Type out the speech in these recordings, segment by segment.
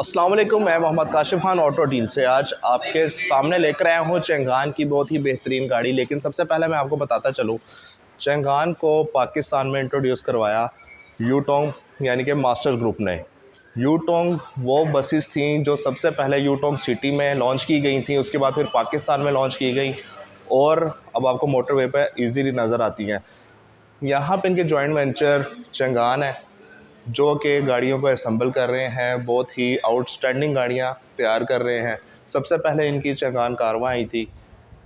अस्सलाम वालेकुम, मैं मोहम्मद काशिफ खान ऑटो डील से आज आपके सामने लेकर आया हूँ चंगान की बहुत ही बेहतरीन गाड़ी। लेकिन सबसे पहले मैं आपको बताता चलूँ, चंगान को पाकिस्तान में इंट्रोड्यूस करवाया यूटोंग यानी कि मास्टर ग्रुप ने। यूटोंग वो बसेस थी जो सबसे पहले यूटोंग सिटी में लॉन्च की गई थी, उसके बाद फिर पाकिस्तान में लॉन्च की गई और अब आपको मोटरवे पर ईजीली नज़र आती हैं। यहाँ पर इनके जॉइंट वेंचर चंगान है जो कि गाड़ियों को असम्बल कर रहे हैं, बहुत ही आउटस्टैंडिंग गाड़ियाँ तैयार कर रहे हैं। सबसे पहले इनकी चंगान कारवां आई थी,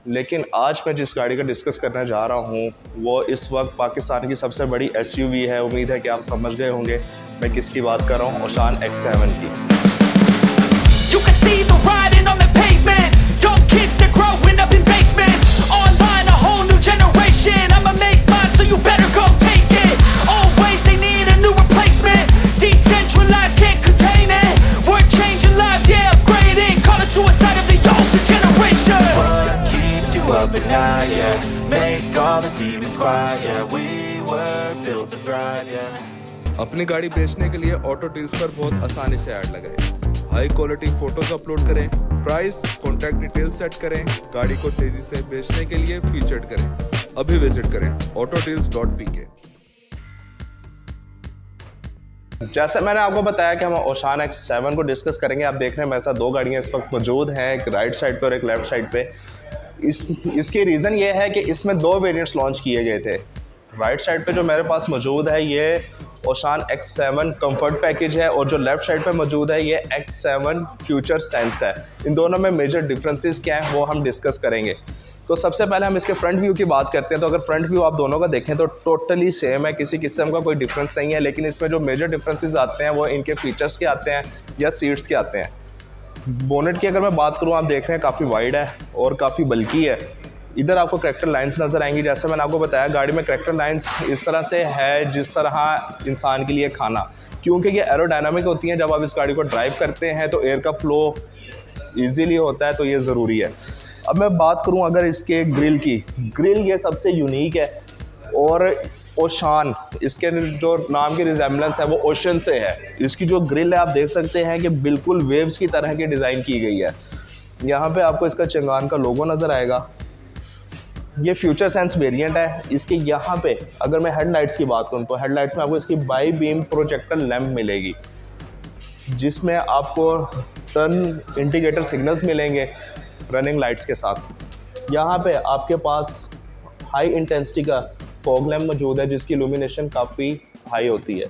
लेकिन आज मैं जिस गाड़ी का डिस्कस करने जा रहा हूँ वो इस वक्त पाकिस्तान की सबसे बड़ी SUV है। उम्मीद है कि आप समझ गए होंगे मैं किसकी बात कर रहा हूँ, ओशान X7 की। अपनी गाड़ी बेचने के लिए ऑटो डील्स पर बहुत आसानी से ऐड लगाएं, हाई क्वालिटी फोटोज अपलोड करें, प्राइस कॉन्टैक्ट डिटेल सेट करें, गाड़ी को तेजी से बेचने के लिए फीचर्ड करें। अभी विजिट करें autodeals.pk। जैसे मैंने आपको बताया कि हम ओशान X7 को डिस्कस करेंगे। आप देख रहे हैं मेरे साथ दो गाड़ियाँ इस वक्त मौजूद हैं, एक राइट साइड पे और एक लेफ़्ट साइड पे। इसकी रीज़न ये है कि इसमें दो वेरिएंट्स लॉन्च किए गए थे। राइट साइड पे जो मेरे पास मौजूद है ये ओशान X7 कंफर्ट पैकेज है और जो लेफ़्ट साइड पे मौजूद है ये X7 फ्यूचर सेंस है। इन दोनों में मेजर डिफरेंसेस क्या हैं वो हम डिस्कस करेंगे। तो सबसे पहले हम इसके फ्रंट व्यू की बात करते हैं। तो अगर फ्रंट व्यू आप दोनों का देखें तो टोटली सेम है, किसी किस्म का कोई डिफरेंस नहीं है। लेकिन इसमें जो मेजर डिफरेंसेस आते हैं वो इनके फीचर्स के आते हैं या सीट्स के आते हैं। बोनेट की अगर मैं बात करूँ, आप देख रहे हैं काफ़ी वाइड है और काफ़ी बल्की है। इधर आपको करैक्टर लाइंस नज़र आएंगी। जैसे मैंने आपको बताया गाड़ी में करैक्टर लाइंस इस तरह से है जिस तरह इंसान के लिए खाना, क्योंकि ये एरोडायनामिक होती हैं। जब आप इस गाड़ी को ड्राइव करते हैं तो एयर का फ्लो ईजीली होता है, तो ये ज़रूरी है। अब मैं बात करूं अगर इसके ग्रिल की, ग्रिल ये सबसे यूनिक है और ओशान इसके जो नाम की रिजेम्बलेंस है वो ओशन से है। इसकी जो ग्रिल है आप देख सकते हैं कि बिल्कुल वेव्स की तरह की डिज़ाइन की गई है। यहाँ पे आपको इसका चंगान का लोगो नज़र आएगा। ये फ्यूचर सेंस वेरिएंट है। इसके यहाँ पे अगर मैं हेडलाइट्स की बात करूँ तो हेडलाइट्स में आपको इसकी बाई बीम प्रोजेक्टर लैंप मिलेगी, जिसमें आपको टर्न इंडिकेटर सिग्नल्स मिलेंगे रनिंग लाइट्स के साथ। यहाँ पे आपके पास हाई इंटेंसिटी का फॉग लैंप मौजूद है जिसकी इल्यूमिनेशन काफ़ी हाई होती है।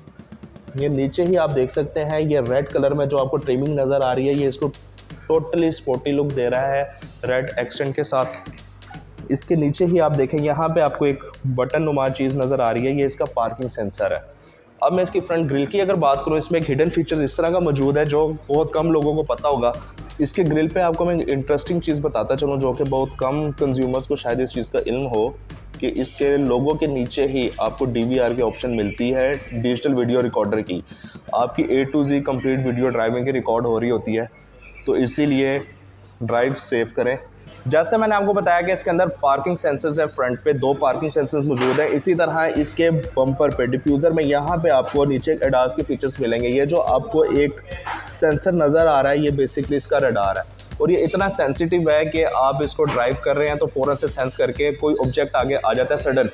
ये नीचे ही आप देख सकते हैं, ये रेड कलर में जो आपको ट्रिमिंग नज़र आ रही है ये इसको टोटली स्पोर्टी लुक दे रहा है रेड एक्सेंट के साथ। इसके नीचे ही आप देखें यहाँ पे आपको एक बटन नुमा चीज़ नज़र आ रही है, ये इसका पार्किंग सेंसर है। अब मैं इसकी फ्रंट ग्रिल की अगर बात करूँ, इसमें एक हिडन फीचर्स इस तरह का मौजूद है जो बहुत कम लोगों को पता होगा। इसके ग्रिल पे आपको मैं इंटरेस्टिंग चीज़ बताता चलूँ जो कि बहुत कम कंज्यूमर्स को शायद इस चीज़ का इल्म हो, कि इसके लोगों के नीचे ही आपको DVR की ऑप्शन मिलती है, डिजिटल वीडियो रिकॉर्डर की। आपकी A to Z complete video driving की रिकॉर्ड हो रही होती है, तो इसीलिए ड्राइव सेव करें। जैसे मैंने आपको बताया कि इसके अंदर पार्किंग सेंसर्स है, फ्रंट पे 2 पार्किंग सेंसर्स मौजूद है। इसी तरह इसके बम्पर पे डिफ्यूज़र में यहाँ पे आपको नीचे ADAS के फीचर्स मिलेंगे। ये जो आपको एक सेंसर नज़र आ रहा है ये बेसिकली इसका रडार है और ये इतना सेंसिटिव है कि आप इसको ड्राइव कर रहे हैं तो फ़ौरन से सेंस करके कोई ऑब्जेक्ट आगे आ जाता है सडन,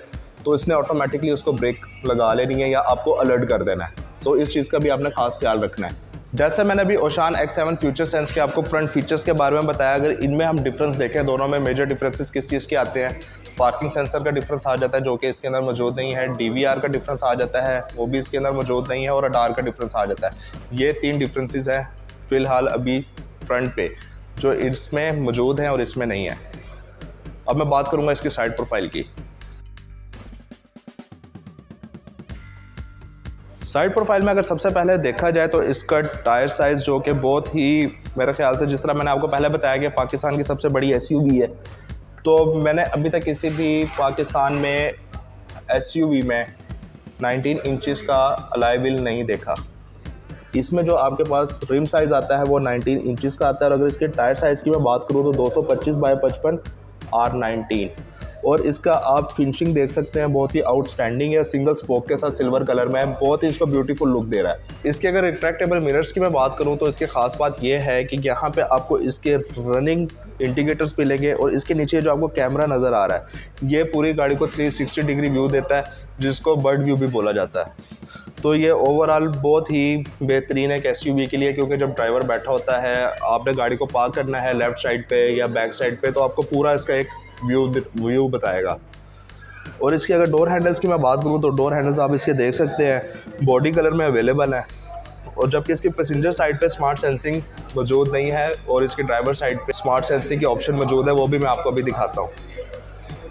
तो इसने ऑटोमेटिकली उसको ब्रेक लगा लेनी है या आपको अलर्ट कर देना है। तो इस चीज़ का भी आपने खास ख्याल रखना है। जैसे मैंने अभी ओशान X7 फ्यूचर सेंस के आपको फ्रंट फीचर्स के बारे में बताया, अगर इनमें हम डिफरेंस देखें, दोनों में मेजर डिफरेंसेस किस चीज़ के आते हैं। पार्किंग सेंसर का डिफरेंस आ जाता है जो कि इसके अंदर मौजूद नहीं है, DVR का डिफरेंस आ जाता है वो भी इसके अंदर मौजूद नहीं है, और रडार का डिफरेंस आ जाता है। ये 3 डिफरेंसेस हैं फ़िलहाल अभी फ्रंट पे जो इसमें मौजूद हैं और इसमें नहीं है। अब मैं बात करूँगा इसकी साइड प्रोफाइल की। साइड प्रोफाइल में अगर सबसे पहले देखा जाए तो इसका टायर साइज़ जो कि बहुत ही मेरे ख्याल से, जिस तरह मैंने आपको पहले बताया कि पाकिस्तान की सबसे बड़ी SUV है, तो मैंने अभी तक किसी भी पाकिस्तान में SUV में 19 इंचेस का अलॉय व्हील नहीं देखा। इसमें जो आपके पास रिम साइज़ आता है वो 19 इंचेस का आता है। और अगर इसके टायर साइज़ की मैं बात करूँ तो 225 बाय 55 R19 और इसका आप फिनिशिंग देख सकते हैं, बहुत ही आउटस्टैंडिंग है, सिंगल स्पोक के साथ सिल्वर कलर में है, बहुत ही इसको ब्यूटीफुल लुक दे रहा है। इसके अगर रिट्रैक्टेबल मिरर्स की मैं बात करूं तो इसकी खास बात यह है कि यहाँ पे आपको इसके रनिंग इंडिकेटर्स मिलेंगे और इसके नीचे जो आपको कैमरा नज़र आ रहा है ये पूरी गाड़ी को 360 डिग्री व्यू देता है, जिसको बर्ड व्यू भी बोला जाता है। तो ये ओवरऑल बहुत ही बेहतरीन है एसयूवी के लिए, क्योंकि जब ड्राइवर बैठा होता है, आपने गाड़ी को पार्क करना है लेफ़्ट साइड पे या बैक साइड पे, तो आपको पूरा इसका एक व्यू बताएगा। और इसके अगर डोर हैंडल्स की मैं बात करूँ तो डोर हैंडल्स आप इसके देख सकते हैं बॉडी कलर में अवेलेबल है, और जबकि इसकी पैसेंजर साइड पे स्मार्ट सेंसिंग मौजूद नहीं है और इसकी ड्राइवर साइड पे स्मार्ट सेंसिंग की ऑप्शन मौजूद है, वो भी मैं आपको अभी दिखाता हूँ।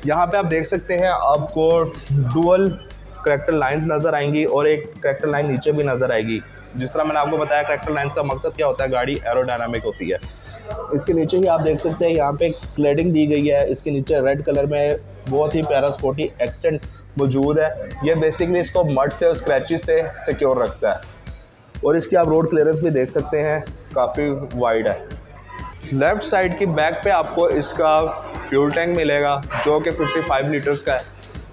यहाँ पे आप देख सकते हैं आपको डुअल करैक्टर लाइंस नज़र आएंगी और एक करैक्टर लाइन नीचे भी नज़र आएगी। जिस तरह मैंने आपको बताया करैक्टर लाइंस का मकसद क्या होता है, गाड़ी एरोडायनामिक होती है। इसके नीचे ही आप देख सकते हैं यहाँ पे क्लैडिंग दी गई है, इसके नीचे रेड कलर में बहुत ही प्यारा स्पोर्टी एक्सटेंट मौजूद है। ये बेसिकली इसको मड से और स्क्रैचेस से सिक्योर रखता है। और इसकी आप रोड क्लियरेंस भी देख सकते हैं, काफ़ी वाइड है। लेफ़्ट साइड की बैक पे आपको इसका फ्यूल टैंक मिलेगा जो कि 55 लीटर्स का है।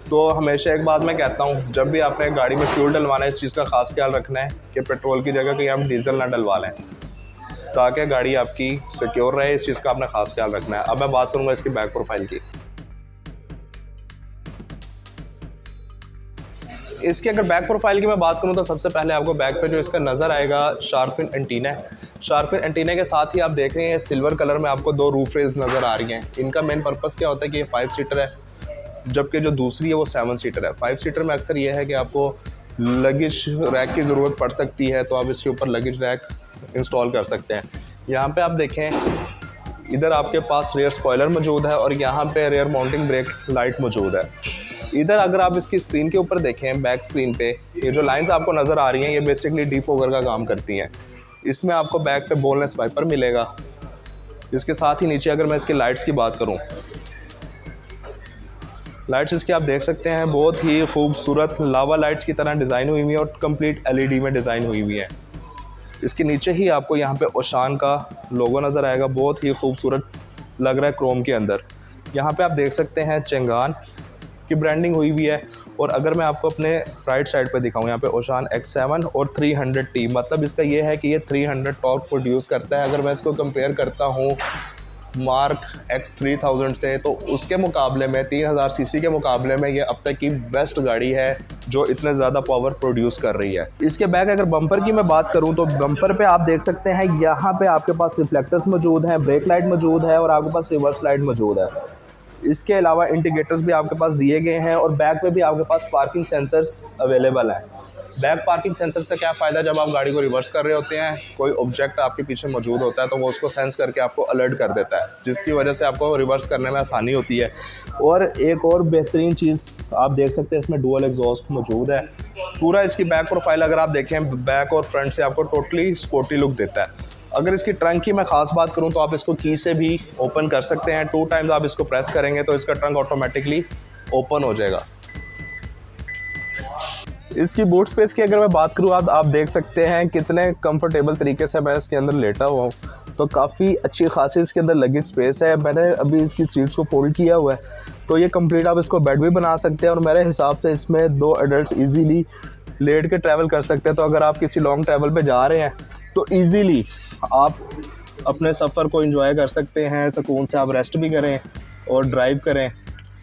तो हमेशा एक बात मैं कहता हूँ, जब भी आपने गाड़ी में फ्यूल डलवाना है इस चीज़ का ख़ास ख्याल रखना है कि पेट्रोल की जगह कहीं आप डीजल ना डलवा लें, ताकि गाड़ी आपकी सिक्योर रहे। इस चीज़ का आपने ख़ास ख्याल रखना है। अब मैं बात करूँगा इसकी बैक प्रोफाइल की। इसकी अगर बैक प्रोफाइल की मैं बात करूं तो सबसे पहले आपको बैक पे जो इसका नज़र आएगा शार्क फिन एंटीना है। शार्क फिन एंटीना के साथ ही आप देख रहे हैं सिल्वर कलर में आपको 2 रूफ रेल्स नज़र आ रही हैं। इनका मेन पर्पस क्या होता है कि ये 5 सीटर है, जबकि जो दूसरी है वो 7 सीटर है। 5 सीटर में अक्सर ये है कि आपको लगेज रैक की ज़रूरत पड़ सकती है, तो आप इसके ऊपर लगेज रैक इंस्टॉल कर सकते हैं। यहाँ पर आप देखें, इधर आपके पास रेयर स्पॉयलर मौजूद है और यहाँ पे रेयर माउंटिंग ब्रेक लाइट मौजूद है। इधर अगर आप इसकी स्क्रीन के ऊपर देखें, बैक स्क्रीन पे ये जो लाइंस आपको नज़र आ रही हैं, ये बेसिकली डिफोगर का काम करती हैं। इसमें आपको बैक पे बोनलेस वाइपर मिलेगा। इसके साथ ही नीचे अगर मैं इसकी लाइट्स की बात करूं, लाइट्स इसकी आप देख सकते हैं बहुत ही खूबसूरत लावा लाइट्स की तरह डिज़ाइन हुई हुई है और कंप्लीट LED में डिज़ाइन हुई हुई है। इसके नीचे ही आपको यहाँ पे ओशान का लोगो नज़र आएगा, बहुत ही खूबसूरत लग रहा है क्रोम के अंदर। यहाँ पे आप देख सकते हैं चंगान की ब्रांडिंग हुई हुई है। और अगर मैं आपको अपने राइट साइड पे दिखाऊं, यहाँ पे ओशान X7 और 300T, मतलब इसका ये है कि ये 300 टॉर्क प्रोड्यूस करता है। अगर मैं इसको कंपेयर करता हूँ मार्क X3000 से, तो उसके मुकाबले में 3000 सीसी के मुकाबले में ये अब तक की बेस्ट गाड़ी है जो इतने ज़्यादा पावर प्रोड्यूस कर रही है। इसके बैक अगर बम्पर की मैं बात करूं तो बम्पर पे आप देख सकते हैं यहाँ पे आपके पास रिफ्लेक्टर्स मौजूद हैं, ब्रेक लाइट मौजूद है और आपके पास रिवर्स लाइट मौजूद है। इसके अलावा इंडिकेटर्स भी आपके पास दिए गए हैं और बैक पे भी आपके पास पार्किंग सेंसर्स अवेलेबल हैं। बैक पार्किंग सेंसर्स का क्या फ़ायदा, जब आप गाड़ी को रिवर्स कर रहे होते हैं, कोई ऑब्जेक्ट आपके पीछे मौजूद होता है तो वो उसको सेंस करके आपको अलर्ट कर देता है, जिसकी वजह से आपको रिवर्स करने में आसानी होती है। और एक और बेहतरीन चीज़ आप देख सकते हैं, इसमें डुअल एग्जॉस्ट मौजूद है। पूरा इसकी बैक प्रोफाइल अगर आप देखें, बैक और फ्रंट से आपको टोटली स्पोर्टी लुक देता है। अगर इसकी ट्रंक की मैं ख़ास बात करूं तो आप इसको की से भी ओपन कर सकते हैं। 2 टाइम्स आप इसको प्रेस करेंगे तो इसका ट्रंक ऑटोमेटिकली ओपन हो जाएगा। इसकी बूट स्पेस की अगर मैं बात करूं, आप देख सकते हैं कितने कंफर्टेबल तरीके से मैं इसके अंदर लेटा हुआ हूँ, तो काफ़ी अच्छी खासी इसके अंदर लगेज स्पेस है। मैंने अभी इसकी सीट्स को फोल्ड किया हुआ है, तो ये कंप्लीट आप इसको बेड भी बना सकते हैं और मेरे हिसाब से इसमें 2 एडल्ट ईजीली लेट के ट्रैवल कर सकते हैं। तो अगर आप किसी लॉन्ग ट्रैवल पे जा रहे हैं तो ईजीली आप अपने सफ़र को एंजॉय कर सकते हैं, सुकून से आप रेस्ट भी करें और ड्राइव करें।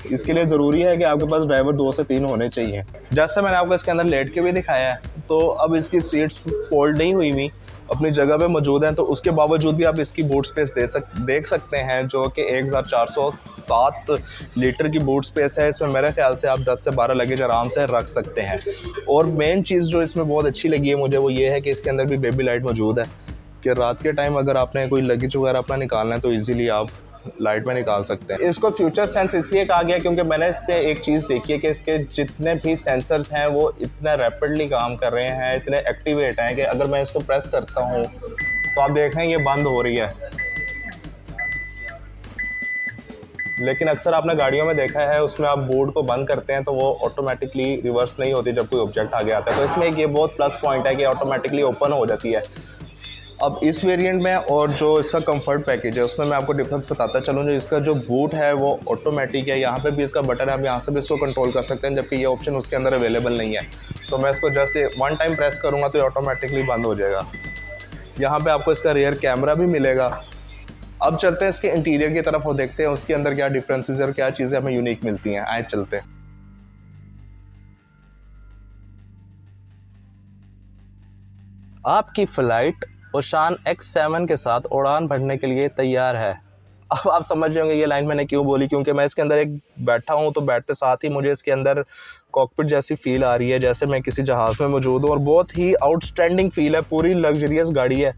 इसके लिए ज़रूरी है कि आपके पास ड्राइवर 2 से 3 होने चाहिए। जैसे मैंने आपको इसके अंदर लेट के भी दिखाया है, तो अब इसकी सीट्स फोल्ड नहीं हुई हुई, अपनी जगह पे मौजूद हैं, तो उसके बावजूद भी आप इसकी बूट स्पेस देख सकते हैं, जो कि 1407 लीटर की बूट स्पेस है। इसमें मेरे ख्याल से आप 10 से 12 लगेज आराम से रख सकते हैं। और मेन चीज़ जो इसमें बहुत अच्छी लगी है मुझे, वो ये है कि इसके अंदर भी बेबी लाइट मौजूद है, कि रात के टाइम अगर आपने कोई लगेज वगैरह अपना निकालना है तो ईज़िली आप लाइट में निकाल सकते हैं। इसको फ्यूचर सेंस इसलिए कहा गया क्योंकि मैंने इस पर एक चीज़ देखी है कि इसके जितने भी सेंसर्स हैं वो इतने रैपिडली काम कर रहे हैं, इतने एक्टिवेट हैं कि अगर मैं इसको प्रेस करता हूँ तो आप देख रहे हैं ये बंद हो रही है। लेकिन अक्सर आपने गाड़ियों में देखा है उसमें आप बोर्ड को बंद करते हैं तो वो ऑटोमेटिकली रिवर्स नहीं होती जब कोई ऑब्जेक्ट आगे आता है। तो इसमें एक ये बहुत प्लस पॉइंट है कि ऑटोमेटिकली ओपन हो जाती है। अब इस वेरिएंट में और जो इसका कंफर्ट पैकेज है उसमें मैं आपको डिफरेंस बताता चलूँ। जो इसका जो बूट है वो ऑटोमेटिक है, यहाँ पे भी इसका बटन है, आप यहाँ से भी इसको कंट्रोल कर सकते हैं, जबकि ये ऑप्शन उसके अंदर अवेलेबल नहीं है। तो मैं इसको जस्ट 1 टाइम प्रेस करूँगा तो ये ऑटोमेटिकली बंद हो जाएगा। यहाँ पे आपको इसका रियर कैमरा भी मिलेगा। अब चलते हैं इसके इंटीरियर की तरफ और देखते हैं उसके अंदर क्या डिफरेंसेस और क्या चीज़ें हमें यूनिक मिलती हैं। आए चलते हैं। आपकी फ़्लाइट ओशान X7 के साथ उड़ान भरने के लिए तैयार है। अब आप समझ रहे होंगे ये लाइन मैंने क्यों बोली, क्योंकि मैं इसके अंदर एक बैठा हूँ तो बैठते साथ ही मुझे इसके अंदर कॉकपिट जैसी फ़ील आ रही है, जैसे मैं किसी जहाज़ में मौजूद हूँ, और बहुत ही आउटस्टैंडिंग फ़ील है। पूरी लग्जरियस गाड़ी है,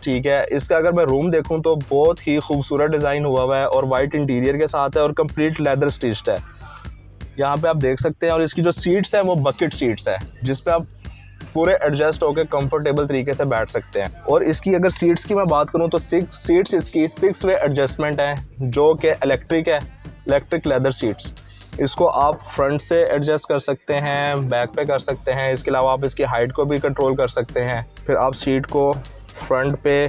ठीक है। इसका अगर मैं रूम देखूँ तो बहुत ही खूबसूरत डिज़ाइन हुआ है और वाइट इंटीरियर के साथ है और कंप्लीट लेदर स्टिच्ड है, यहाँ पे आप देख सकते हैं। और इसकी जो सीट्स हैं वो बकेट सीट्स है, जिस पे आप पूरे एडजस्ट होकर कंफर्टेबल तरीके से बैठ सकते हैं। और इसकी अगर सीट्स की मैं बात करूं तो 6 सीट्स इसकी 6 वे एडजस्टमेंट है, जो कि इलेक्ट्रिक है, इलेक्ट्रिक लेदर सीट्स। इसको आप फ्रंट से एडजस्ट कर सकते हैं, बैक पे कर सकते हैं। इसके अलावा आप इसकी हाइट को भी कंट्रोल कर सकते हैं। फिर आप सीट को फ्रंट पे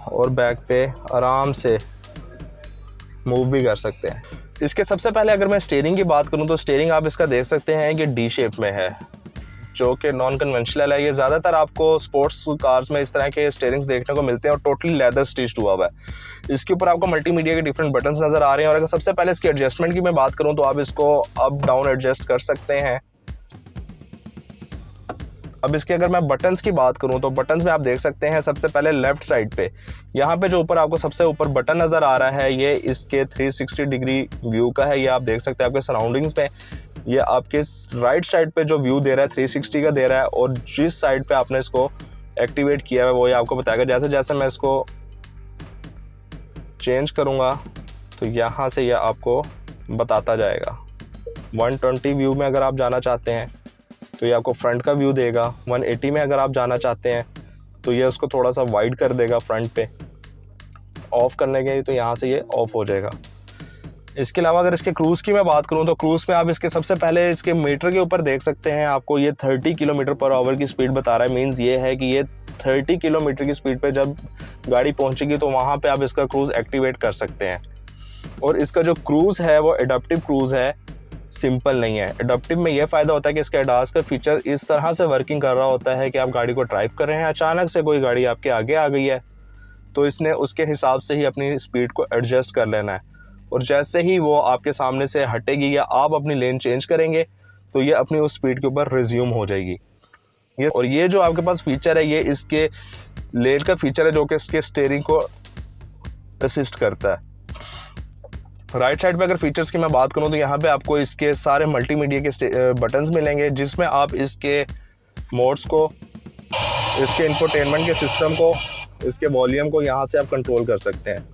और बैक पे आराम से मूव भी कर सकते हैं। इसके सबसे पहले अगर मैं स्टीयरिंग की बात करूं तो स्टीयरिंग आप इसका देख सकते हैं कि डी शेप में है, जो कि नॉन कन्वेंशनल है। ये ज़्यादातर आपको स्पोर्ट्स कार्स में इस तरह के स्टीयरिंग्स देखने को मिलते हैं और टोटली लेदर स्टिच्ड हुआ हुआ है। इसके ऊपर आपको मल्टीमीडिया के डिफरेंट बटन्स नज़र आ रहे हैं। और अगर सबसे पहले इसकी एडजस्टमेंट की मैं बात करूं तो आप इसको अप डाउन एडजस्ट कर सकते हैं। अब इसके अगर मैं बटन्स की बात करूं तो बटन्स में आप देख सकते हैं सबसे पहले लेफ़्ट साइड पे यहाँ पे जो ऊपर आपको सबसे ऊपर बटन नज़र आ रहा है, ये इसके 360 डिग्री व्यू का है। ये आप देख सकते हैं आपके सराउंडिंग्स में। ये आपके राइट साइड पे जो व्यू दे रहा है 360 का दे रहा है, और जिस साइड पे आपने इसको एक्टिवेट किया है वो ये आपको बताएगा। जैसे जैसे मैं इसको चेंज करूँगा तो यहाँ से ये आपको बताता जाएगा। 120 व्यू में अगर आप जाना चाहते हैं तो ये आपको फ्रंट का व्यू देगा। 180 में अगर आप जाना चाहते हैं तो ये उसको थोड़ा सा वाइड कर देगा फ्रंट पे। ऑफ़ करने के तो यहाँ से ये ऑफ़ हो जाएगा। इसके अलावा अगर इसके क्रूज़ की मैं बात करूँ तो क्रूज़ में आप इसके सबसे पहले इसके मीटर के ऊपर देख सकते हैं, आपको ये 30 किलोमीटर पर आवर की स्पीड बता रहा है। मीन्स ये है कि ये 30 किलोमीटर की स्पीड पे जब गाड़ी पहुँचेगी तो वहाँ पे आप इसका क्रूज़ एक्टिवेट कर सकते हैं। और इसका जो क्रूज़ है वो एडाप्टिव क्रूज़ है, सिंपल नहीं है। एडाप्टिव में यह फ़ायदा होता है कि इसका एडास का फीचर इस तरह से वर्किंग कर रहा होता है कि आप गाड़ी को ड्राइव कर रहे हैं, अचानक से कोई गाड़ी आपके आगे आ गई है तो इसने उसके हिसाब से ही अपनी स्पीड को एडजस्ट कर लेना है। और जैसे ही वो आपके सामने से हटेगी या आप अपनी लेन चेंज करेंगे तो ये अपनी उस स्पीड के ऊपर रिज्यूम हो जाएगी। ये जो आपके पास फीचर है ये इसके लेन का फीचर है, जो कि इसके स्टीयरिंग को असिस्ट करता है। राइट साइड पे अगर फीचर्स की मैं बात करूं तो यहाँ पे आपको इसके सारे मल्टीमीडिया के बटन्स मिलेंगे, जिसमें आप इसके मोड्स को, इसके इंफोटेनमेंट के सिस्टम को, इसके वॉल्यूम को यहाँ से आप कंट्रोल कर सकते हैं।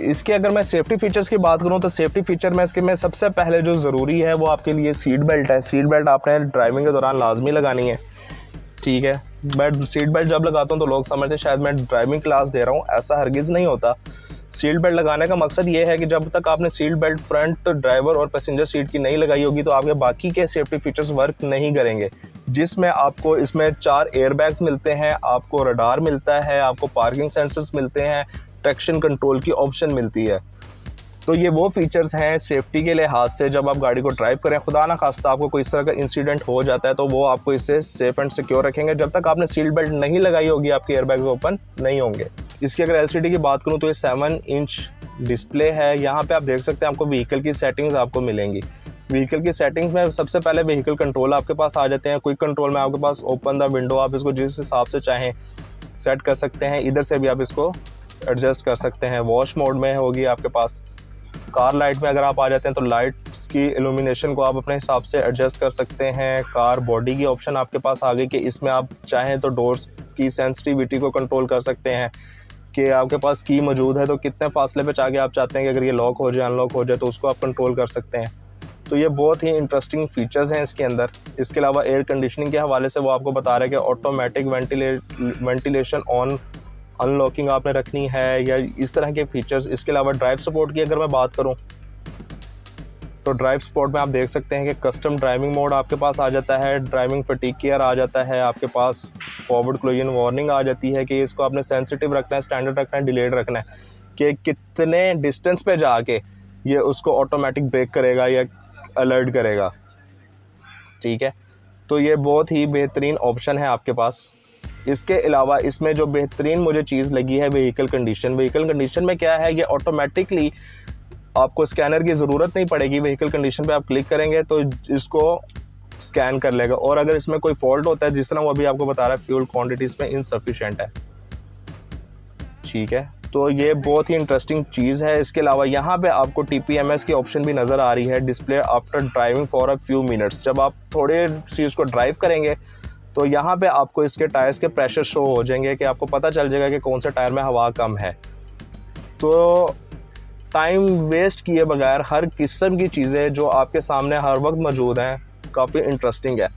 इसके अगर मैं सेफ्टी फीचर्स की बात करूं तो सेफ्टी फीचर में इसके में सबसे पहले जो ज़रूरी है वो आपके लिए सीट बेल्ट है। सीट बेल्ट आपने ड्राइविंग के दौरान लाजमी लगानी है, ठीक है। मैं सीट बेल्ट जब लगाता हूं तो लोग समझते हैं शायद मैं ड्राइविंग क्लास दे रहा हूं, ऐसा हरगिज़ नहीं होता। सीट बेल्ट लगाने का मकसद ये है कि जब तक आपने सीट बेल्ट फ्रंट ड्राइवर और पैसेंजर सीट की नहीं लगाई होगी तो आपके बाकी के सेफ्टी फीचर्स वर्क नहीं करेंगे, जिसमें आपको इसमें 4 एयरबैग्स मिलते हैं, आपको रडार मिलता है, आपको पार्किंग सेंसर्स मिलते हैं, ट्रैक्शन कंट्रोल की ऑप्शन मिलती है। तो ये वो फीचर्स हैं सेफ्टी के लिहाज से, जब आप गाड़ी को ड्राइव करें खुदा ना खास्ता आपको कोई इस तरह का इंसिडेंट हो जाता है तो वो आपको इससे सेफ एंड सिक्योर रखेंगे। जब तक आपने सीट बेल्ट नहीं लगाई होगी आपके एयरबैग्स ओपन नहीं होंगे। इसकी अगर LCD की बात करूं तो ये 7 इंच डिस्प्ले है। यहाँ पे आप देख सकते हैं आपको व्हीकल की सेटिंग्स आपको मिलेंगी। व्हीकल की सेटिंग्स में सबसे पहले व्हीकल कंट्रोल आपके पास आ जाते हैं। क्विक कंट्रोल में आपके पास ओपन द विंडो, आप इसको जिस हिसाब से चाहें सेट कर सकते हैं। इधर से भी आप इसको एडजस्ट कर सकते हैं। वॉश मोड में होगी आपके पास। कार लाइट में अगर आप आ जाते हैं तो लाइट्स की इल्यूमिनेशन को आप अपने हिसाब से एडजस्ट कर सकते हैं। कार बॉडी की ऑप्शन आपके पास आ गई कि इसमें आप चाहें तो डोर्स की सेंसिटिविटी को कंट्रोल कर सकते हैं कि आपके पास की मौजूद है तो कितने फासले पे चाहे आप चाहते हैं कि अगर ये लॉक हो जाए अनलॉक हो जाए तो उसको आप कंट्रोल कर सकते हैं। तो ये बहुत ही इंटरेस्टिंग फीचर्स हैं इसके अंदर। इसके अलावा एयर कंडीशनिंग के हवाले से वो आपको बता रहे हैं कि ऑटोमेटिक वेंटिलेशन ऑन अनलॉकिंग आपने रखनी है या इस तरह के फीचर्स। इसके अलावा ड्राइव सपोर्ट की अगर मैं बात करूं तो ड्राइव स्पॉट में आप देख सकते हैं कि कस्टम ड्राइविंग मोड आपके पास आ जाता है, ड्राइविंग फटीग केयर आ जाता है, आपके पास फॉरवर्ड कोलिजन वार्निंग आ जाती है कि इसको आपने सेंसिटिव रखना है, स्टैंडर्ड रखना है, डिलेड रखना है कि कितने डिस्टेंस पे जाके ये उसको ऑटोमेटिक ब्रेक करेगा या अलर्ट करेगा। ठीक है, तो ये बहुत ही बेहतरीन ऑप्शन है आपके पास। इसके अलावा इसमें जो बेहतरीन मुझे चीज़ लगी है व्हीकल कंडीशन। व्हीकल कंडीशन में क्या है, ये ऑटोमेटिकली आपको स्कैनर की ज़रूरत नहीं पड़ेगी। व्हीकल कंडीशन पे आप क्लिक करेंगे तो इसको स्कैन कर लेगा, और अगर इसमें कोई फॉल्ट होता है, जिस तरह वो अभी आपको बता रहा है फ्यूल क्वांटिटी इसमें इनसफिशिएंट है। ठीक है, तो ये बहुत ही इंटरेस्टिंग चीज़ है। इसके अलावा यहाँ पे आपको TPMS की ऑप्शन भी नज़र आ रही है, display after driving for a few minutes. जब आप थोड़े सी इसको ड्राइव करेंगे तो यहाँ पे आपको इसके टायर्स के प्रेशर शो हो जाएंगे कि आपको पता चल जाएगा कि कौन से टायर में हवा कम है। तो टाइम वेस्ट किए बगैर हर किस्म की चीज़ें जो आपके सामने हर वक्त मौजूद हैं, काफ़ी इंटरेस्टिंग है।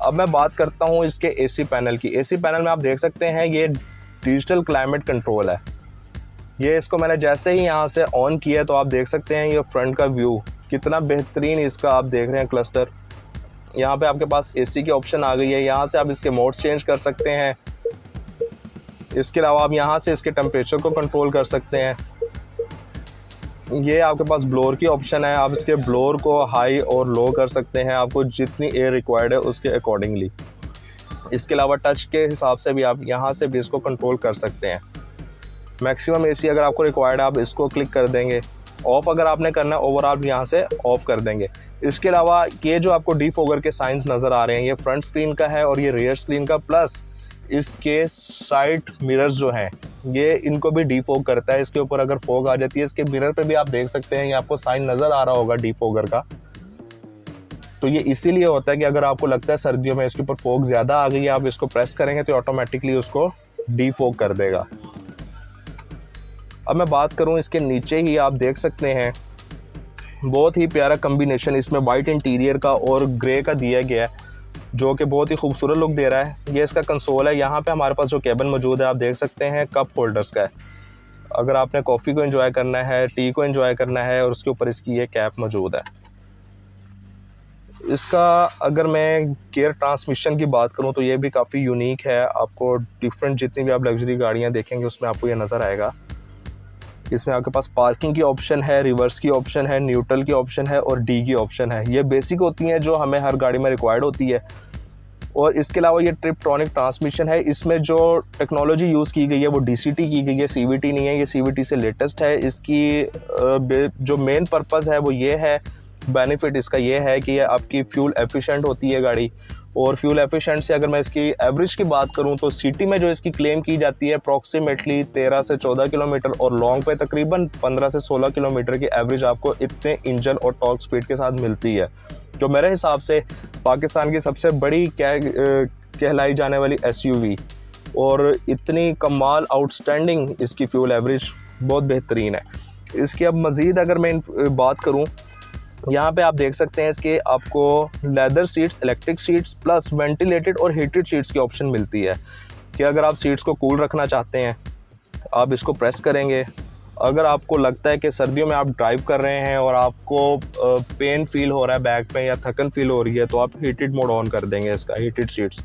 अब मैं बात करता हूँ इसके AC पैनल की। AC पैनल में आप देख सकते हैं ये डिजिटल क्लाइमेट कंट्रोल है। ये इसको मैंने जैसे ही यहाँ से ऑन किया तो आप देख सकते हैं ये फ्रंट का व्यू कितना बेहतरीन इसका आप देख रहे हैं क्लस्टर। यहाँ पे आपके पास AC की ऑप्शन आ गई है, यहाँ से आप इसके मोड्स चेंज कर सकते हैं। इसके अलावा आप यहाँ से इसके टेम्परेचर को कंट्रोल कर सकते हैं। ये आपके पास ब्लोअर की ऑप्शन है, आप इसके ब्लोअर को हाई और लो कर सकते हैं आपको जितनी एयर रिक्वायर्ड है उसके अकॉर्डिंगली। इसके अलावा टच के हिसाब से भी आप यहाँ से भी इसको कंट्रोल कर सकते हैं। मैक्सिमम AC अगर आपको रिक्वायर्ड है आप इसको क्लिक कर देंगे, ऑफ़ अगर आपने करना है ओवरऑल यहाँ से ऑफ़ कर देंगे। इसके अलावा ये जो आपको डिफॉगर के साइंस नज़र आ रहे हैं, ये फ्रंट स्क्रीन का है और ये रियर स्क्रीन का, प्लस इसके साइड मिरर्स जो हैं ये इनको भी डीफॉग करता है। इसके ऊपर अगर फॉग आ जाती है, इसके मिरर पे भी आप देख सकते हैं ये आपको साइन नज़र आ रहा होगा डीफॉगर का। तो ये इसीलिए होता है कि अगर आपको लगता है सर्दियों में इसके ऊपर फॉग ज़्यादा आ गई है, आप इसको प्रेस करेंगे तो ऑटोमेटिकली उसको डीफॉग कर देगा। अब मैं बात करूं इसके नीचे ही आप देख सकते हैं बहुत ही प्यारा कम्बिनेशन इसमें वाइट इंटीरियर का और ग्रे का दिया गया है जो कि बहुत ही खूबसूरत लुक दे रहा है। ये इसका कंसोल है, यहाँ पे हमारे पास जो केबिन मौजूद है आप देख सकते हैं कप होल्डर्स का है। अगर आपने कॉफ़ी को एंजॉय करना है, टी को एंजॉय करना है, और उसके ऊपर इसकी ये कैप मौजूद है। इसका अगर मैं गियर ट्रांसमिशन की बात करूं तो ये भी काफ़ी यूनिक है। आपको डिफरेंट जितनी भी आप लग्जरी गाड़ियां देखेंगे उसमें आपको ये नज़र आएगा। इसमें आपके पास पार्किंग की ऑप्शन है, रिवर्स की ऑप्शन है, न्यूट्रल की ऑप्शन है और डी की ऑप्शन है। ये बेसिक होती हैं जो हमें हर गाड़ी में रिक्वायर्ड होती है। और इसके अलावा ये ट्रिपट्रॉनिक ट्रांसमिशन है। इसमें जो टेक्नोलॉजी यूज़ की गई है वो DCT की गई है, CVT नहीं है। ये CVT से लेटेस्ट है। इसकी जो मेन पर्पज़ है वो ये है, बेनिफिट इसका ये है कि ये आपकी फ्यूल एफिशिएंट होती है गाड़ी। और फ्यूल एफिशिएंट से अगर मैं इसकी एवरेज की बात करूं तो सिटी में जो इसकी क्लेम की जाती है अप्रॉक्सीमेटली 13 से 14 किलोमीटर, और लॉन्ग पे तकरीबन 15 से 16 किलोमीटर की एवरेज आपको इतने इंजन और टॉर्क स्पीड के साथ मिलती है, जो मेरे हिसाब से पाकिस्तान की सबसे बड़ी कहलाई जाने वाली SUV। और इतनी कमाल आउटस्टैंडिंग इसकी फ्यूल एवरेज बहुत बेहतरीन है। इसकी अब मज़ीद अगर मैं बात करूँ, यहाँ पे आप देख सकते हैं इसके आपको leather seats, electric seats plus ventilated और हीटेड सीट्स की ऑप्शन मिलती है कि अगर आप सीट्स को कूल रखना चाहते हैं आप इसको प्रेस करेंगे। अगर आपको लगता है कि सर्दियों में आप ड्राइव कर रहे हैं और आपको पेन फील हो रहा है बैक पे या थकन फील हो रही है तो आप हीटेड मोड ऑन कर देंगे इसका, हीटेड सीट्स।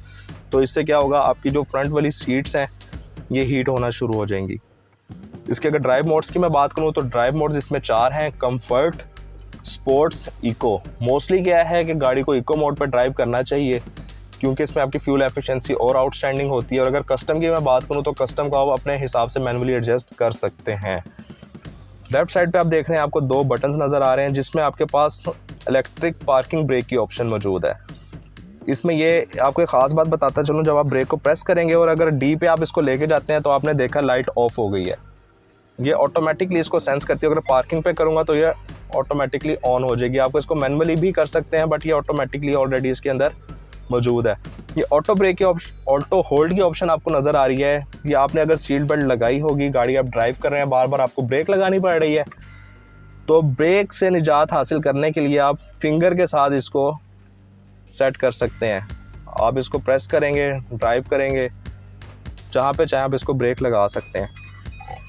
तो इससे क्या होगा, आपकी जो फ्रंट वाली सीट्स हैं ये हीट होना शुरू हो जाएंगी। इसके अगर ड्राइव मोड्स की मैं बात करूँ तो ड्राइव मोड्स इसमें 4 हैं, कम्फर्ट, स्पोर्ट्स, इको। मोस्टली क्या है कि गाड़ी को इको मोड पर ड्राइव करना चाहिए क्योंकि इसमें आपकी फ्यूल एफिशिएंसी और आउटस्टैंडिंग होती है। और अगर कस्टम की मैं बात करूं तो कस्टम को आप अपने हिसाब से मैनुअली एडजस्ट कर सकते हैं। लेफ्ट साइड पे आप देख रहे हैं आपको 2 बटन्स नज़र आ रहे हैं जिसमें आपके पास इलेक्ट्रिक पार्किंग ब्रेक की ऑप्शन मौजूद है। इसमें ये आपको एक ख़ास बात बताता चलूँ, जब आप ब्रेक को प्रेस करेंगे और अगर डी पे आप इसको लेके जाते हैं तो आपने देखा लाइट ऑफ हो गई है। ये ऑटोमेटिकली इसको सेंस करती है। अगर पार्किंग पे करूँगा तो ये ऑटोमेटिकली ऑन हो जाएगी। आपको इसको मैनुअली भी कर सकते हैं बट ये ऑटोमेटिकली ऑलरेडी इसके अंदर मौजूद है। ये ऑटो ब्रेक की ऑटो होल्ड की ऑप्शन आपको नज़र आ रही है। ये आपने अगर सीट बेल्ट लगाई होगी, गाड़ी आप ड्राइव कर रहे हैं, बार बार आपको ब्रेक लगानी पड़ रही है, तो ब्रेक से निजात हासिल करने के लिए आप फिंगर के साथ इसको सेट कर सकते हैं। आप इसको प्रेस करेंगे, ड्राइव करेंगे, जहाँ पे चाहे आप इसको ब्रेक लगा सकते हैं।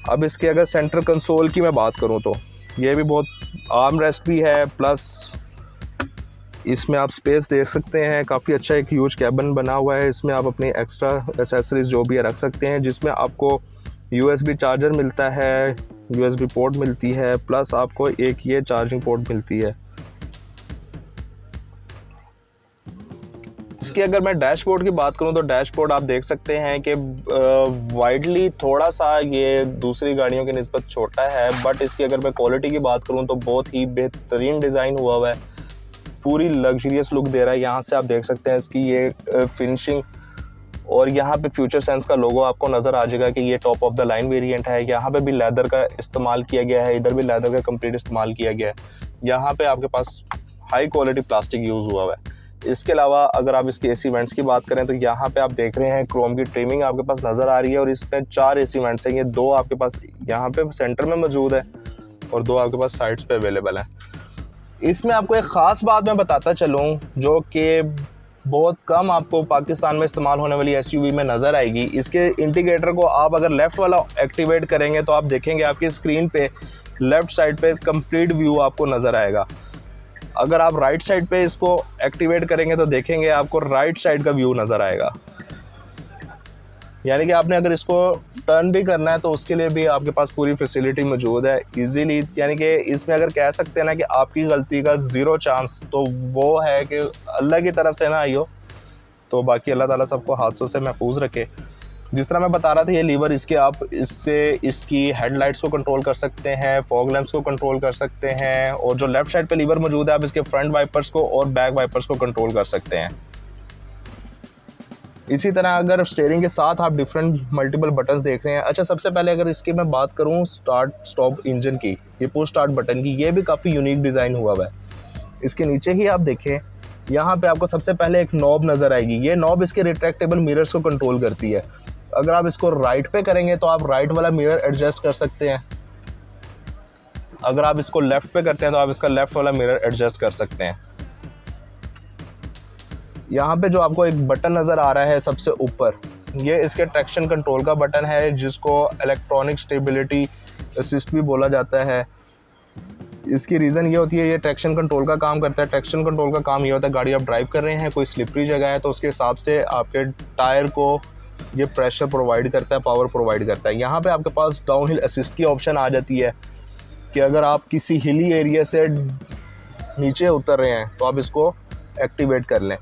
अब इसके अगर सेंटर कंसोल की मैं बात करूँ तो ये भी बहुत आर्म रेस्ट भी है, प्लस इसमें आप स्पेस दे सकते हैं, काफ़ी अच्छा एक ह्यूज कैबिन बना हुआ है। इसमें आप अपनी एक्स्ट्रा एसेसरीज जो भी है रख सकते हैं, जिसमें आपको USB चार्जर मिलता है, USB पोर्ट मिलती है, प्लस आपको एक ये चार्जिंग पोर्ट मिलती है। इसकी अगर मैं डैशबोर्ड की बात करूं तो डैशबोर्ड आप देख सकते हैं कि वाइडली थोड़ा सा ये दूसरी गाड़ियों की निस्बत छोटा है, बट इसकी अगर मैं क्वालिटी की बात करूं तो बहुत ही बेहतरीन डिज़ाइन हुआ है, पूरी लग्जरियस लुक दे रहा है। यहाँ से आप देख सकते हैं इसकी ये फिनिशिंग, और यहाँ पे फ्यूचर सेंस का लोगो आपको नज़र आ जाएगा कि ये top of the line variant है। यहाँ पे भी लेदर का इस्तेमाल किया गया है, इधर भी लेदर का कंप्लीट इस्तेमाल किया गया है। यहाँ पे आपके पास हाई क्वालिटी प्लास्टिक यूज़ हुआ है। इसके अलावा अगर आप इसके AC वेंट्स की बात करें तो यहाँ पे आप देख रहे हैं क्रोम की ट्रिमिंग आपके पास नज़र आ रही है, और इसमें 4 AC वेंट्स हैं। ये 2 आपके पास यहाँ पे सेंटर में मौजूद है और 2 आपके पास साइड्स पे अवेलेबल है। इसमें आपको एक ख़ास बात मैं बताता चलूँ जो कि बहुत कम आपको पाकिस्तान में इस्तेमाल होने वाली SUV में नज़र आएगी। इसके इंडिकेटर को आप अगर लेफ़्ट वाला एक्टिवेट करेंगे तो आप देखेंगे आपकी स्क्रीन पे लेफ़्ट साइड पे कंप्लीट व्यू आपको नज़र आएगा। अगर आप राइट साइड पे इसको एक्टिवेट करेंगे तो देखेंगे आपको राइट साइड का व्यू नज़र आएगा। यानी कि आपने अगर इसको टर्न भी करना है तो उसके लिए भी आपके पास पूरी फैसिलिटी मौजूद है इजीली। यानी कि इसमें अगर कह सकते हैं ना कि आपकी गलती का 0 चांस तो वो है कि अल्लाह की तरफ से ना आई हो, तो बाकी अल्लाह ताला सबको हादसों से महफूज रखे। जिस तरह मैं बता रहा था, ये लीवर इसके आप इससे इसकी हेडलाइट्स को कंट्रोल कर सकते हैं, फॉग लैंप्स को कंट्रोल कर सकते हैं, और जो लेफ़्ट साइड पे लीवर मौजूद है आप इसके फ्रंट वाइपर्स को और बैक वाइपर्स को कंट्रोल कर सकते हैं। इसी तरह अगर स्टीयरिंग के साथ आप डिफरेंट मल्टीपल बटन्स देख रहे हैं। अच्छा, सबसे पहले अगर इसकी मैं बात करूं स्टार्ट स्टॉप इंजन की, ये पुश स्टार्ट बटन की, ये भी काफ़ी यूनिक डिज़ाइन हुआ है। इसके नीचे ही आप देखें, यहाँ पे आपको सबसे पहले एक नॉब नज़र आएगी। ये नॉब इसके रिट्रैक्टेबल मिरर्स को कंट्रोल करती है। अगर आप इसको राइट पे करेंगे तो आप राइट वाला मिरर एडजस्ट कर सकते हैं, अगर आप इसको लेफ़्ट पे करते हैं तो आप इसका लेफ़्ट वाला मिरर एडजस्ट कर सकते हैं। यहाँ पे जो आपको एक बटन नज़र आ रहा है सबसे ऊपर, ये इसके ट्रैक्शन कंट्रोल का बटन है, जिसको इलेक्ट्रॉनिक स्टेबिलिटी असिस्ट भी बोला जाता है। इसकी रीज़न ये होती है, ये ट्रैक्शन कंट्रोल का काम करता है। ट्रैक्शन कंट्रोल का काम ये होता है, गाड़ी आप ड्राइव कर रहे हैं, कोई स्लिपरी जगह है तो उसके हिसाब से आपके टायर को ये प्रेशर प्रोवाइड करता है, पावर प्रोवाइड करता है। यहाँ पे आपके पास डाउन हिल असिस्ट की ऑप्शन आ जाती है कि अगर आप किसी हिली एरिया से नीचे उतर रहे हैं तो आप इसको एक्टिवेट कर लें।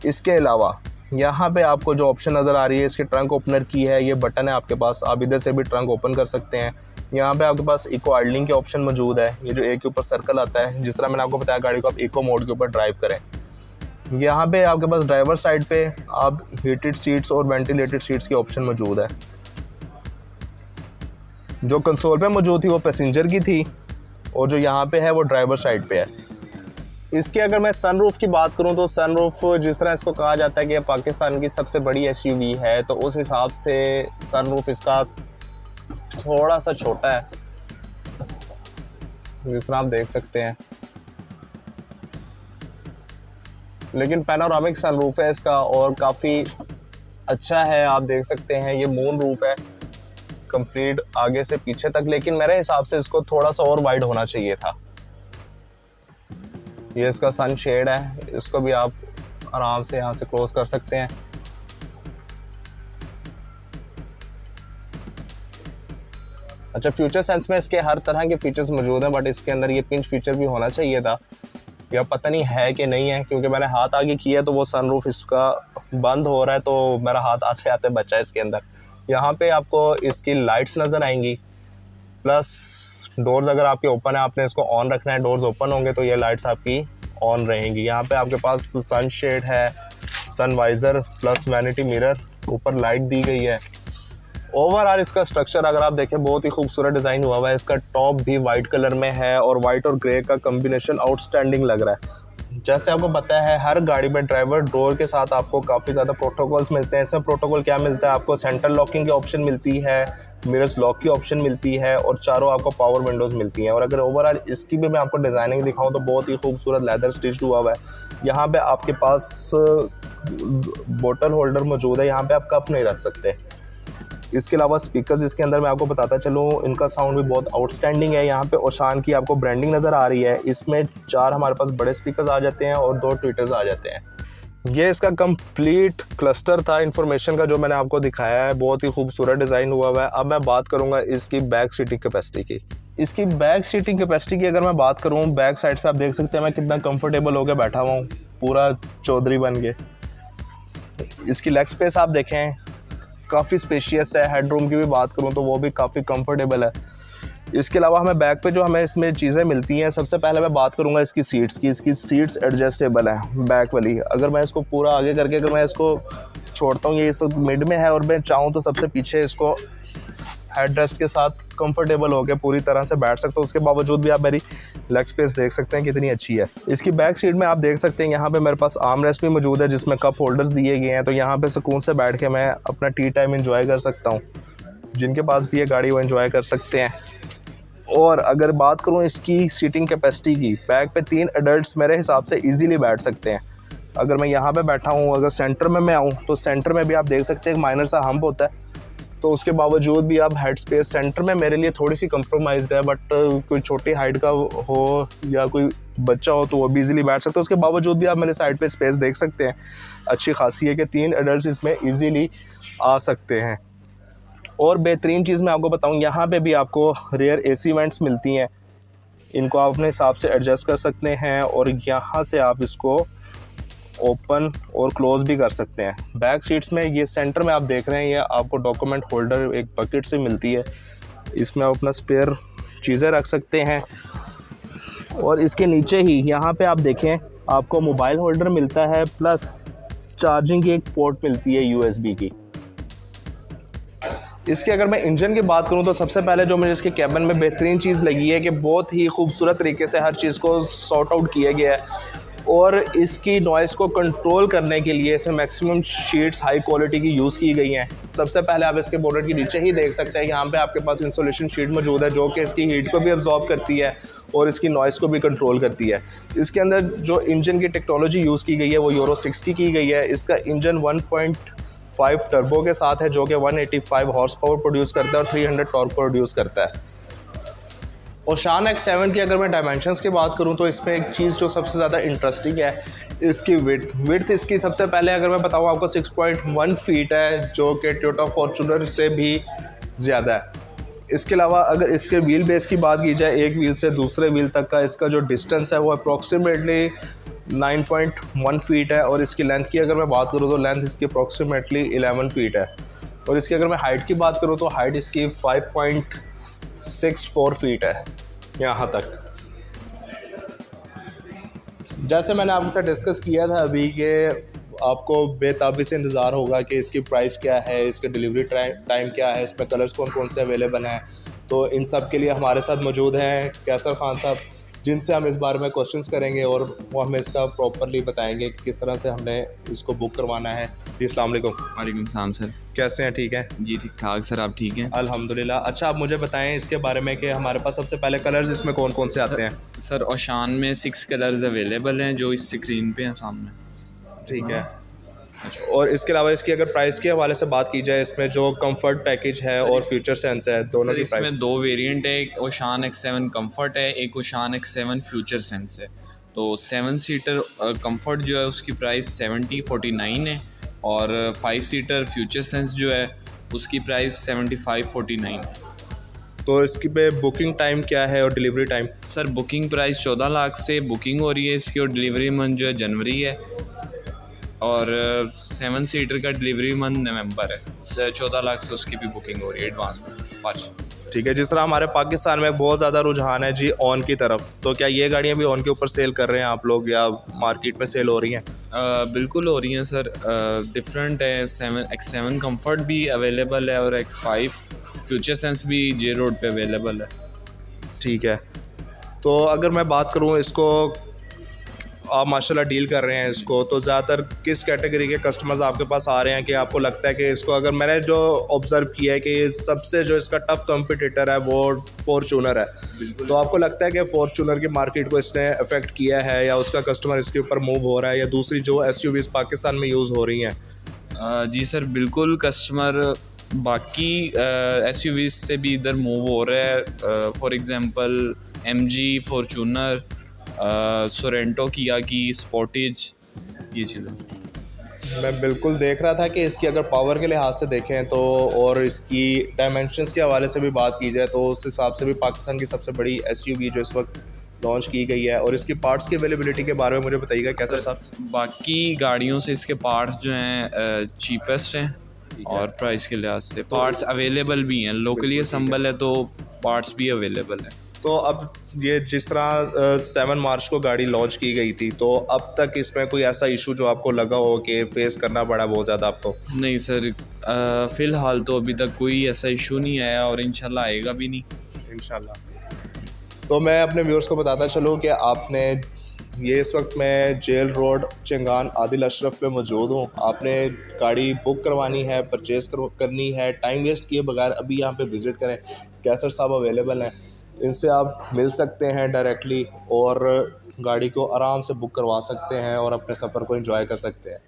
इसके अलावा यहाँ पे आपको जो ऑप्शन नज़र आ रही है इसके ट्रंक ओपनर की है, ये बटन है आपके पास, आप इधर से भी ट्रंक ओपन कर सकते हैं। यहाँ पे आपके पास इको आइडलिंग के ऑप्शन मौजूद है, ये जो एक के ऊपर सर्कल आता है, जिस तरह मैंने आपको बताया गाड़ी को आप इको मोड के ऊपर ड्राइव करें। यहाँ पे आपके पास ड्राइवर साइड पे आप हीटेड सीट्स और वेंटिलेटेड सीट्स की ऑप्शन मौजूद है। जो कंसोल पे मौजूद थी वो पैसेंजर की थी, और जो यहाँ पे है वो ड्राइवर साइड पे है। इसके अगर मैं सनरूफ की बात करूं तो सनरूफ, जिस तरह इसको कहा जाता है कि पाकिस्तान की सबसे बड़ी SUV है, तो उस हिसाब से सनरूफ इसका थोड़ा सा छोटा है, जिस तरह आप देख सकते हैं। लेकिन पैनोरामिक सनरूफ है इसका और काफ़ी अच्छा है। आप देख सकते हैं ये मून रूफ है कंप्लीट आगे से पीछे तक, लेकिन मेरे हिसाब से इसको थोड़ा सा और वाइड होना चाहिए था। ये इसका सन शेड है, इसको भी आप आराम से यहाँ से क्लोज कर सकते हैं। अच्छा, फ्यूचर सेंस में इसके हर तरह के फीचर्स मौजूद हैं, बट इसके अंदर ये पिंच फीचर भी होना चाहिए था, या पता नहीं है कि नहीं है, क्योंकि मैंने हाथ आगे किया तो वो सनरूफ इसका बंद हो रहा है, तो मेरा हाथ आते आते बचा है इसके अंदर। यहाँ पे आपको इसकी लाइट्स नज़र आएंगी, प्लस डोर्स अगर आपके ओपन है, आपने इसको ऑन रखना है, डोर्स ओपन होंगे तो ये लाइट्स आपकी ऑन रहेंगी। यहाँ पे आपके पास सन शेड है, सन वाइज़र प्लस वैनिटी मिरर, ऊपर लाइट दी गई है। ओवरऑल इसका स्ट्रक्चर अगर आप देखें बहुत ही खूबसूरत डिज़ाइन हुआ हुआ है। इसका टॉप भी वाइट कलर में है और वाइट और ग्रे का कम्बिनेशन आउटस्टैंडिंग लग रहा है। जैसे आपको पता है हर गाड़ी में ड्राइवर डोर के साथ आपको काफ़ी ज़्यादा प्रोटोकॉल्स मिलते हैं। इसमें प्रोटोकॉल क्या मिलता है, आपको सेंटर लॉकिंग की ऑप्शन मिलती है, मिरर्स लॉक की ऑप्शन मिलती है, और चारों आपको पावर विंडोज़ मिलती हैं। और अगर ओवरऑल इसकी भी मैं आपको डिज़ाइनिंग दिखाऊं तो बहुत ही खूबसूरत लेदर स्टिच्ड हुआ हुआ है। यहाँ पे आपके पास बोतल होल्डर मौजूद है, यहाँ पे आप कप नहीं रख सकते। इसके अलावा स्पीकर्स इसके अंदर मैं आपको बताता चलूँ, इनका साउंड भी बहुत आउटस्टैंडिंग है। यहाँ पे ओशान की आपको ब्रांडिंग नज़र आ रही है। इसमें 4 हमारे पास बड़े स्पीकर्स आ जाते हैं और 2 ट्विटर्स आ जाते हैं। ये इसका कंप्लीट क्लस्टर था इन्फॉर्मेशन का जो मैंने आपको दिखाया है। बहुत ही खूबसूरत डिज़ाइन हुआ हुआ है। अब मैं बात करूँगा इसकी बैक सीटिंग कैपेसिटी की। इसकी बैक सीटिंग कैपेसिटी की अगर मैं बात करूँ, बैक साइड पे आप देख सकते हैं मैं कितना कंफर्टेबल होकर बैठा हुआ हूँ, पूरा चौधरी बन के। इसकी लेग स्पेस आप देखें काफ़ी स्पेशियस है। हेडरूम की भी बात करूँ तो वो भी काफ़ी कंफर्टेबल है। इसके अलावा हमें बैक पे जो हमें इसमें चीज़ें मिलती हैं, सबसे पहले मैं बात करूँगा इसकी सीट्स की। इसकी सीट्स एडजस्टेबल है बैक वाली। अगर मैं इसको पूरा आगे करके अगर मैं इसको छोड़ता हूँ, ये इस वक्त मिड में है और मैं चाहूँ तो सबसे पीछे इसको हेड रेस्ट के साथ कंफर्टेबल होकर पूरी तरह से बैठ सकते हो। उसके बावजूद भी आप मेरी लेग स्पेस देख सकते हैं कितनी अच्छी है। इसकी बैक सीट में आप देख सकते हैं यहाँ पे मेरे पास आर्म रेस्ट भी मौजूद है जिसमें कप होल्डर्स दिए गए हैं। तो यहाँ पे सुकून से बैठ के मैं अपना टी टाइम एंजॉय कर सकता हूँ। जिनके पास भी ये गाड़ी वो एंजॉय कर सकते हैं। और अगर बात करूँ इसकी सीटिंग कैपेसिटी की, बैक पे 3 एडल्ट्स मेरे हिसाब से ईजीली बैठ सकते हैं। अगर मैं यहाँ पे बैठा हूँ, अगर सेंटर में मैं आऊँ तो सेंटर में भी आप देख सकते हैं एक माइनर सा हम्प होता है। तो उसके बावजूद भी आप हेड स्पेस सेंटर में मेरे लिए थोड़ी सी कंप्रोमाइज़्ड है, बट कोई छोटी हाइट का हो या कोई बच्चा हो तो वो भी इजीली बैठ सकते हो। उसके बावजूद भी आप मेरे साइड पे स्पेस देख सकते हैं अच्छी खासी है कि 3 एडल्ट्स इसमें इजीली आ सकते हैं। और बेहतरीन चीज़ मैं आपको बताऊं, यहाँ पे भी आपको रियर एसी वेंट्स मिलती हैं। इनको आप अपने हिसाब से एडजस्ट कर सकते हैं और यहाँ से आप इसको ओपन और क्लोज़ भी कर सकते हैं। बैक सीट्स में ये सेंटर में आप देख रहे हैं, ये आपको डॉक्यूमेंट होल्डर एक बकेट से मिलती है। इसमें आप अपना स्पेयर चीज़ें रख सकते हैं। और इसके नीचे ही यहाँ पे आप देखें आपको मोबाइल होल्डर मिलता है, प्लस चार्जिंग की एक पोर्ट मिलती है USB की। इसके अगर मैं इंजन की बात करूं तो सबसे पहले जो मुझे इसके कैबिन में बेहतरीन चीज़ लगी है कि बहुत ही खूबसूरत तरीके से हर चीज़ को सॉर्ट आउट किया गया है। और इसकी नॉइज़ को कंट्रोल करने के लिए इसमें मैक्सिमम शीट्स हाई क्वालिटी की यूज़ की गई हैं। सबसे पहले आप इसके बोनेट के नीचे ही देख सकते हैं, यहाँ पे आपके पास इंसुलेशन शीट मौजूद है जो कि इसकी हीट को भी अब्जॉर्ब करती है और इसकी नॉइज़ को भी कंट्रोल करती है। इसके अंदर जो इंजन की टेक्नोलॉजी यूज़ की गई है वो यूरो 6 की गई है। इसका इंजन 1.5 टर्बो के साथ है जो कि 185 हॉर्स पावर प्रोड्यूस करता है और 300 टॉर्क प्रोड्यूस करता है। ओशान X7 की अगर मैं डायमेंशंस की बात करूं तो इसमें एक चीज़ जो सबसे ज़्यादा इंटरेस्टिंग है इसकी विड्थ इसकी सबसे पहले अगर मैं बताऊं आपको 6.1 फीट है जो कि टोयोटा फॉर्च्यूनर से भी ज़्यादा है। इसके अलावा अगर इसके व्हील बेस की बात की जाए, एक व्हील से दूसरे व्हील तक का इसका जो डिस्टेंस है वो अप्रॉक्सीमेटली 9.1 फीट है। और इसकी लेंथ की अगर मैं बात करूँ तो लेंथ इसकी अप्रॉक्सीमेटली 11 फीट है। और इसकी अगर मैं हाइट की बात करूँ तो हाइट इसकी 5.64 फीट है यहाँ तक। जैसे मैंने आपके साथ डिस्कस किया था अभी कि आपको बेताबी से इंतज़ार होगा कि इसकी प्राइस क्या है, इसके डिलीवरी टाइम क्या है, इसमें कलर्स कौन कौन से अवेलेबल हैं। तो इन सब के लिए हमारे साथ मौजूद हैं कैसर खान साहब, जिनसे हम इस बारे में क्वेश्चंस करेंगे और वो हमें इसका प्रॉपरली बताएंगे कि किस तरह से हमने इसको बुक करवाना है। जी अस्सलाम वालेकुम। वालेकुम सलाम सर। कैसे हैं? ठीक हैं जी ठीक ठाक सर, आप ठीक हैं? अल्हम्दुलिल्लाह। अच्छा, आप मुझे बताएं इसके बारे में कि हमारे पास सबसे पहले कलर्स इसमें कौन कौन से आते हैं? सर ओशान में 6 कलर्स अवेलेबल हैं जो इस स्क्रीन पे हैं सामने। ठीक है। और इसके अलावा इसकी अगर प्राइस के हवाले से बात की जाए, इसमें जो कंफर्ट पैकेज है और फ्यूचर सेंस है, दोनों की प्राइस? इसमें 2 वेरिएंट है, एक ओशान X7 कंफर्ट है, एक ओशान X7 फ्यूचर सेंस है। तो 7 सीटर कंफर्ट जो है उसकी प्राइस 7049 है और 5 सीटर फ्यूचर सेंस जो है उसकी प्राइस 7549 है। तो इसकी पे बुकिंग टाइम क्या है और delivery time? Sir booking price 14 lakh से बुकिंग हो रही है इसकी और डिलीवरी मंथ जो है जनवरी है और 7 सीटर का डिलीवरी मंथ नवंबर है। 14 लाख से उसकी भी बुकिंग हो रही है एडवांस में 5। ठीक है। जिस तरह हमारे पाकिस्तान में बहुत ज़्यादा रुझान है जी ऑन की तरफ, तो क्या ये गाड़ियाँ भी ऑन के ऊपर सेल कर रहे हैं आप लोग या मार्केट में सेल हो रही हैं? बिल्कुल हो रही हैं सर। डिफरेंट है, X7 कंफर्ट भी अवेलेबल है और X5 फ्यूचर सेंस भी जे रोड पे अवेलेबल है। ठीक है। तो अगर मैं बात करूँ इसको, आप माशाल्लाह डील कर रहे हैं इसको, तो ज़्यादातर किस कैटेगरी के कस्टमर्स आपके पास आ रहे हैं कि आपको लगता है कि इसको, अगर मैंने जो ऑब्ज़र्व किया है कि सबसे जो इसका टफ़ कंपटीटर है वो फॉर्च्यूनर है, तो आपको लगता है कि फॉर्च्यूनर की मार्केट को इसने अफेक्ट किया है या उसका कस्टमर इसके ऊपर मूव हो रहा है, या दूसरी जो SUVs पाकिस्तान में यूज़ हो रही हैं? जी सर बिल्कुल, कस्टमर बाकी एसयूवीज से भी इधर मूव हो रहा है, for example MG, Fortuner, Sorento, Kia की स्पोर्टेज, ये चीज़ें। मैं बिल्कुल देख रहा था कि इसकी अगर पावर के लिहाज से देखें तो और इसकी डायमेंशंस के हवाले से भी बात की जाए तो उस हिसाब से भी पाकिस्तान की सबसे बड़ी एसयूवी जो इस वक्त लॉन्च की गई है। और इसकी पार्ट्स की अवेलेबिलिटी के बारे में मुझे बताइएगा कैसर साहब। बाकी गाड़ियों से इसके पार्ट्स जो हैं चीपेस्ट हैं और प्राइस के लिहाज से पार्ट्स अवेलेबल भी हैं, लोकली असम्बल है तो पार्ट्स भी अवेलेबल है। तो अब ये जिस तरह 7 मार्च को गाड़ी लॉन्च की गई थी तो अब तक इसमें कोई ऐसा इशू जो आपको लगा हो कि फेस करना पड़ा बहुत ज़्यादा आपको? नहीं सर, फ़िलहाल तो अभी तक कोई ऐसा इशू नहीं आया और इंशाल्लाह आएगा भी नहीं इंशाल्लाह। तो मैं अपने व्यूअर्स को बताता चलूँ कि आपने ये इस वक्त मैं जेल रोड चिंगान आदिल अशरफ पे मौजूद हूँ। आपने गाड़ी बुक करवानी है, परचेज़ करनी है, टाइम वेस्ट किए बगैर अभी यहाँ पे विज़िट करें। कैसर साहब अवेलेबल हैं, इनसे आप मिल सकते हैं डायरेक्टली और गाड़ी को आराम से बुक करवा सकते हैं और अपने सफ़र को एंजॉय कर सकते हैं।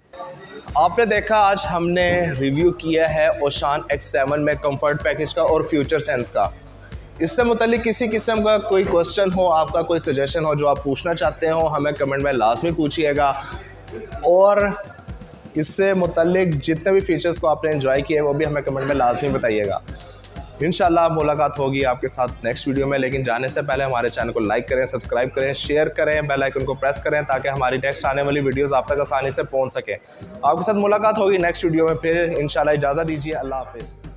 आपने देखा आज हमने रिव्यू किया है ओशान X7 में कंफर्ट पैकेज का और फ्यूचर सेंस का। इससे मुतालिक किसी किस्म का कोई क्वेश्चन हो, आपका कोई सजेशन हो जो आप पूछना चाहते हो, हमें कमेंट में लाजमी पूछिएगा। और इससे मुतालिक जितने भी फीचर्स को आपने एंजॉय किए वो भी हमें कमेंट में लाजमी बताइएगा। इंशाल्लाह मुलाकात होगी आपके साथ नेक्स्ट वीडियो में, लेकिन जाने से पहले हमारे चैनल को लाइक करें, सब्सक्राइब करें, शेयर करें, बेल आइकन को प्रेस करें ताकि हमारी नेक्स्ट आने वाली वीडियोस आप तक आसानी से पहुंच सके। आपके साथ मुलाकात होगी नेक्स्ट वीडियो में, फिर इंशाल्लाह इजाज़त दीजिए। अल्लाह हाफिज़।